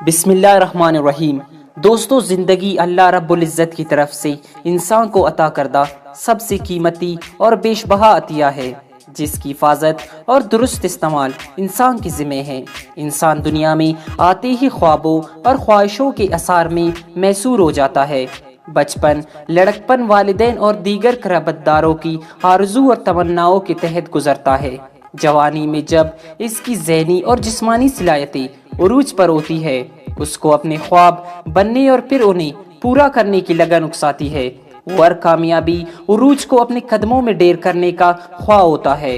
بسم اللہ الرحمن الرحیم۔ دوستو، زندگی اللہ رب العزت کی طرف سے انسان کو عطا کردہ سب سے قیمتی اور بیش بہا عطیہ ہے، جس کی حفاظت اور درست استعمال انسان کے ذمہ ہے۔ انسان دنیا میں آتے ہی خوابوں اور خواہشوں کے اثار میں محصور ہو جاتا ہے۔ بچپن، لڑکپن والدین اور دیگر قرابت داروں کی آرزو اور تمناؤں کے تحت گزرتا ہے۔ جوانی میں جب اس کی ذہنی اور جسمانی صلاحیتیں عروج پر ہوتی ہے، اس کو اپنے خواب بننے اور پھر انہیں پورا کرنے کی لگن اکساتی ہے۔ وہ ہر کامیابی عروج کو اپنے قدموں میں ڈیر کرنے کا خواہ ہوتا ہے۔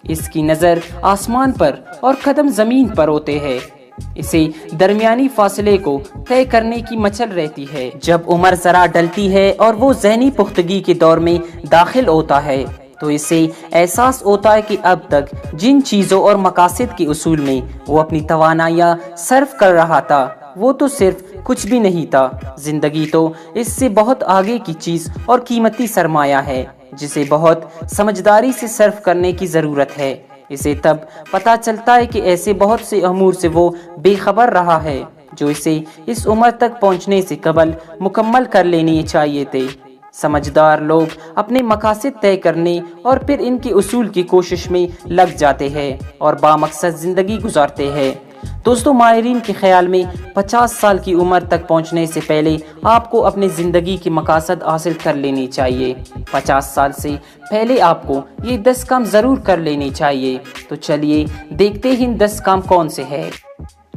اس کی نظر آسمان پر اور قدم زمین پر ہوتے ہیں۔ اسے درمیانی فاصلے کو طے کرنے کی مچل رہتی ہے۔ جب عمر ذرا ڈلتی ہے اور وہ ذہنی پختگی کے دور میں داخل ہوتا ہے، تو اسے احساس ہوتا ہے کہ اب تک جن چیزوں اور مقاصد کے اصول میں وہ اپنی توانائیاں صرف کر رہا تھا، وہ تو صرف کچھ بھی نہیں تھا۔ زندگی تو اس سے بہت آگے کی چیز اور قیمتی سرمایہ ہے، جسے بہت سمجھداری سے صرف کرنے کی ضرورت ہے۔ اسے تب پتہ چلتا ہے کہ ایسے بہت سے امور سے وہ بے خبر رہا ہے، جو اسے اس عمر تک پہنچنے سے قبل مکمل کر لینے چاہیے تھے۔ سمجھدار لوگ اپنے مقاصد طے کرنے اور پھر ان کے اصول کی کوشش میں لگ جاتے ہیں اور بامقصد زندگی گزارتے ہیں۔ دوستو، ماہرین کے خیال میں 50 سال کی عمر تک پہنچنے سے پہلے آپ کو اپنے زندگی کے مقاصد حاصل کر لینے چاہیے۔ 50 سال سے پہلے آپ کو یہ 10 کام ضرور کر لینے چاہیے۔ تو چلیے دیکھتے ہیں 10 کام کون سے ہیں۔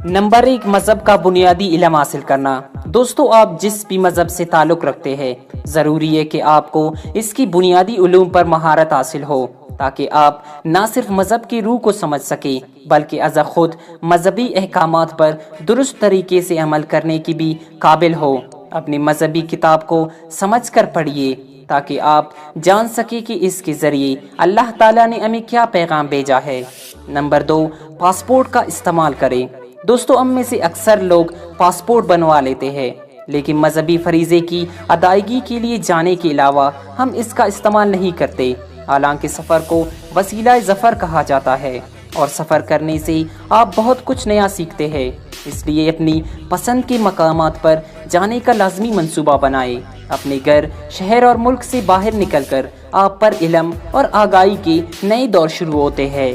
نمبر 1، مذہب کا بنیادی علم حاصل کرنا۔ دوستو، آپ جس بھی مذہب سے تعلق رکھتے ہیں، ضروری ہے کہ آپ کو اس کی بنیادی علوم پر مہارت حاصل ہو، تاکہ آپ نہ صرف مذہب کی روح کو سمجھ سکیں بلکہ از خود مذہبی احکامات پر درست طریقے سے عمل کرنے کی بھی قابل ہو۔ اپنی مذہبی کتاب کو سمجھ کر پڑھیے، تاکہ آپ جان سکیں کہ اس کے ذریعے اللہ تعالیٰ نے ہمیں کیا پیغام بھیجا ہے۔ نمبر 2، پاسپورٹ کا استعمال کریں۔ دوستو، ہم میں سے اکثر لوگ پاسپورٹ بنوا لیتے ہیں، لیکن مذہبی فریضے کی ادائیگی کے لیے جانے کے علاوہ ہم اس کا استعمال نہیں کرتے۔ حالانکہ سفر کو وسیلہ ظفر کہا جاتا ہے، اور سفر کرنے سے آپ بہت کچھ نیا سیکھتے ہیں۔ اس لیے اپنی پسند کے مقامات پر جانے کا لازمی منصوبہ بنائیں۔ اپنے گھر، شہر اور ملک سے باہر نکل کر آپ پر علم اور آگاہی کے نئے دور شروع ہوتے ہیں۔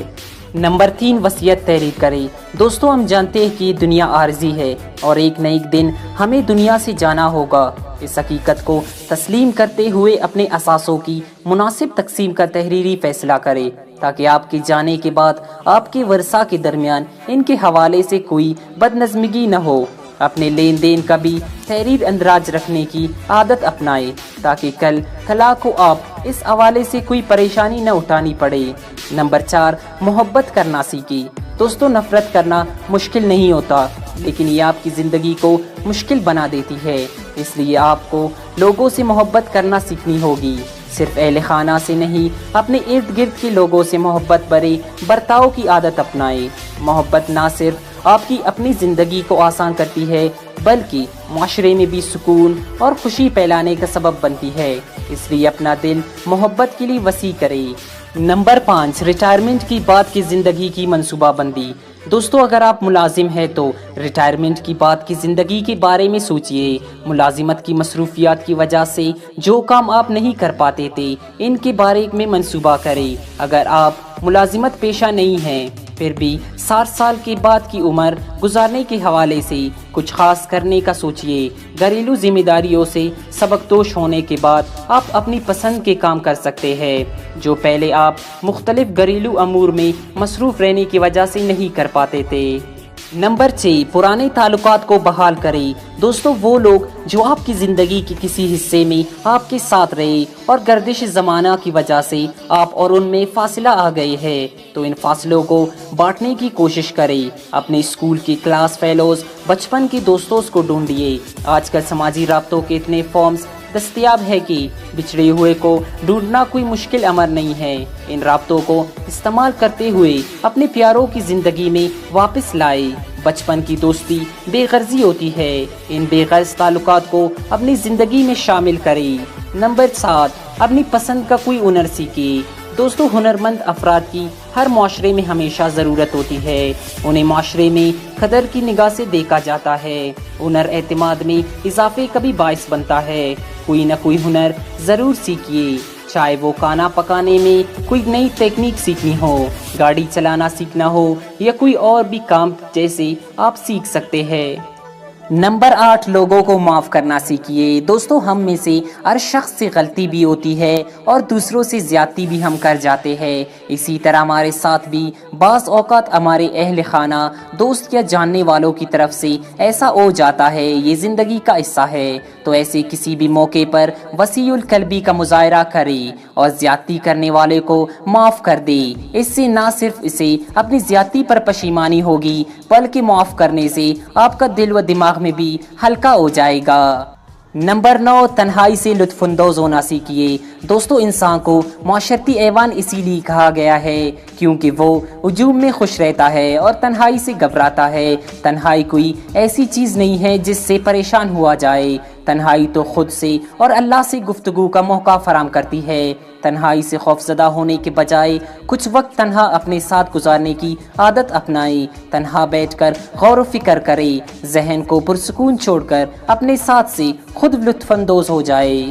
نمبر 3، وصیت تحریر کریں۔ دوستو، ہم جانتے ہیں کہ دنیا عارضی ہے اور ایک نہ ایک دن ہمیں دنیا سے جانا ہوگا۔ اس حقیقت کو تسلیم کرتے ہوئے اپنے اثاثوں کی مناسب تقسیم کا تحریری فیصلہ کریں، تاکہ آپ کے جانے کے بعد آپ کے ورثاء کے درمیان ان کے حوالے سے کوئی بدنظمگی نہ ہو۔ اپنے لین دین کا بھی تحریر اندراج رکھنے کی عادت اپنائیں، تاکہ کل کلا کو آپ اس حوالے سے کوئی پریشانی نہ اٹھانی پڑے۔ نمبر 4، محبت کرنا سیکھیں۔ دوستو، نفرت کرنا مشکل نہیں ہوتا، لیکن یہ آپ کی زندگی کو مشکل بنا دیتی ہے۔ اس لیے آپ کو لوگوں سے محبت کرنا سیکھنی ہوگی۔ صرف اہل خانہ سے نہیں، اپنے ارد گرد کے لوگوں سے محبت بھرے برتاؤ کی عادت اپنائیں۔ محبت نہ صرف آپ کی اپنی زندگی کو آسان کرتی ہے، بلکہ معاشرے میں بھی سکون اور خوشی پھیلانے کا سبب بنتی ہے۔ اس لیے اپنا دل محبت کے لیے وسیع کریں۔ نمبر 5، ریٹائرمنٹ کی بعد کی زندگی کی منصوبہ بندی۔ دوستو، اگر آپ ملازم ہیں تو ریٹائرمنٹ کی بعد کی زندگی کے بارے میں سوچئے۔ ملازمت کی مصروفیات کی وجہ سے جو کام آپ نہیں کر پاتے تھے، ان کے بارے میں منصوبہ کریں۔ اگر آپ ملازمت پیشہ نہیں ہیں، پھر بھی 60 سال کے بعد کی عمر گزارنے کے حوالے سے کچھ خاص کرنے کا سوچئے۔ گھریلو ذمہ داریوں سے سبکدوش ہونے کے بعد آپ اپنی پسند کے کام کر سکتے ہیں، جو پہلے آپ مختلف گھریلو امور میں مصروف رہنے کی وجہ سے نہیں کر پاتے تھے۔ نمبر 6، پرانے تعلقات کو بحال کریں۔ دوستو، وہ لوگ جو آپ کی زندگی کے کسی حصے میں آپ کے ساتھ رہے اور گردش زمانہ کی وجہ سے آپ اور ان میں فاصلہ آ گئے ہیں، تو ان فاصلوں کو بانٹنے کی کوشش کریں۔ اپنے اسکول کے کلاس فیلوز، بچپن کے دوستوں کو ڈھونڈیے۔ آج کل سماجی رابطوں کے اتنے فارمز دستیاب ہے کہ بچھڑے ہوئے کو ڈھونڈنا کوئی مشکل امر نہیں ہے۔ ان رابطوں کو استعمال کرتے ہوئے اپنے پیاروں کی زندگی میں واپس لائے۔ بچپن کی دوستی بے غرضی ہوتی ہے، ان بے غرض تعلقات کو اپنی زندگی میں شامل کریں۔ نمبر 7، اپنی پسند کا کوئی ہنر سیکھیں۔ دوستو ہنرمند افراد کی ہر معاشرے میں ہمیشہ ضرورت ہوتی ہے، انہیں معاشرے میں قدر کی نگاہ سے دیکھا جاتا ہے۔ ہنر اعتماد میں اضافے کا بھی باعث بنتا ہے۔ کوئی نہ کوئی ہنر ضرور سیکھیے، چاہے وہ کھانا پکانے میں کوئی نئی تکنیک سیکھنی ہو، گاڑی چلانا سیکھنا ہو یا کوئی اور بھی کام جیسے آپ سیکھ سکتے ہیں۔ نمبر 8، لوگوں کو معاف کرنا سیکھیے۔ دوستو ہم میں سے ہر شخص سے غلطی بھی ہوتی ہے اور دوسروں سے زیادتی بھی ہم کر جاتے ہیں۔ اسی طرح ہمارے ساتھ بھی بعض اوقات ہمارے اہل خانہ، دوست یا جاننے والوں کی طرف سے ایسا ہو جاتا ہے، یہ زندگی کا حصہ ہے۔ تو ایسے کسی بھی موقع پر وسیع القلبی کا مظاہرہ کرے اور زیادتی کرنے والے کو معاف کر دے۔ اس سے نہ صرف اسے اپنی زیادتی پر پشیمانی ہوگی بلکہ معاف کرنے سے آپ کا دل و دماغ میں بھی ہلکا ہو جائے گا۔ نمبر 9، تنہائی سے لطف اندوز ہونا سیکھیے۔ دوستو انسان کو معاشرتی حیوان اسی لیے کہا گیا ہے کیونکہ وہ ہجوم میں خوش رہتا ہے اور تنہائی سے گھبراتا ہے۔ تنہائی کوئی ایسی چیز نہیں ہے جس سے پریشان ہوا جائے، تنہائی تو خود سے اور اللہ سے گفتگو کا موقع فراہم کرتی ہے۔ تنہائی سے خوفزدہ ہونے کے بجائے کچھ وقت تنہا اپنے ساتھ گزارنے کی عادت اپنائیں۔ تنہا بیٹھ کر غور و فکر کرے، ذہن کو پرسکون چھوڑ کر اپنے ساتھ سے خود لطف اندوز ہو جائے۔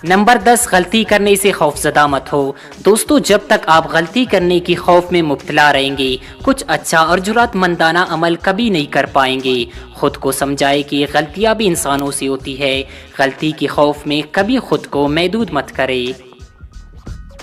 نمبر 10، غلطی کرنے سے خوفزدہ مت ہو۔ دوستو جب تک آپ غلطی کرنے کی خوف میں مبتلا رہیں گے، کچھ اچھا اور جرأت مندانہ عمل کبھی نہیں کر پائیں گے۔ خود کو سمجھائے کہ غلطیاں بھی انسانوں سے ہوتی ہے، غلطی کے خوف میں کبھی خود کو محدود مت کرے۔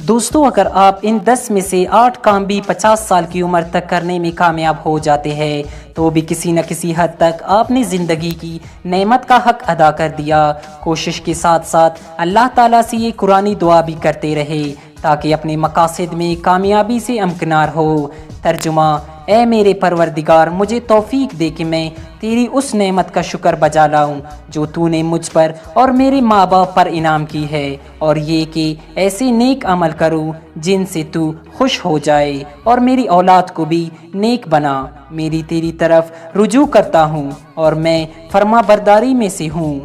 دوستو اگر آپ ان 10 میں سے 8 کام بھی 50 سال کی عمر تک کرنے میں کامیاب ہو جاتے ہیں تو بھی کسی نہ کسی حد تک آپ نے زندگی کی نعمت کا حق ادا کر دیا۔ کوشش کے ساتھ ساتھ اللہ تعالیٰ سے یہ قرآنی دعا بھی کرتے رہے تاکہ اپنے مقاصد میں کامیابی سے امکنار ہو۔ ترجمہ: اے میرے پروردگار، مجھے توفیق دے کہ میں تیری اس نعمت کا شکر بجا لاؤں جو تو نے مجھ پر اور میرے ماں باپ پر انعام کی ہے، اور یہ کہ ایسے نیک عمل کروں جن سے تو خوش ہو جائے، اور میری اولاد کو بھی نیک بنا۔ میری تیری طرف رجوع کرتا ہوں اور میں فرما برداری میں سے ہوں۔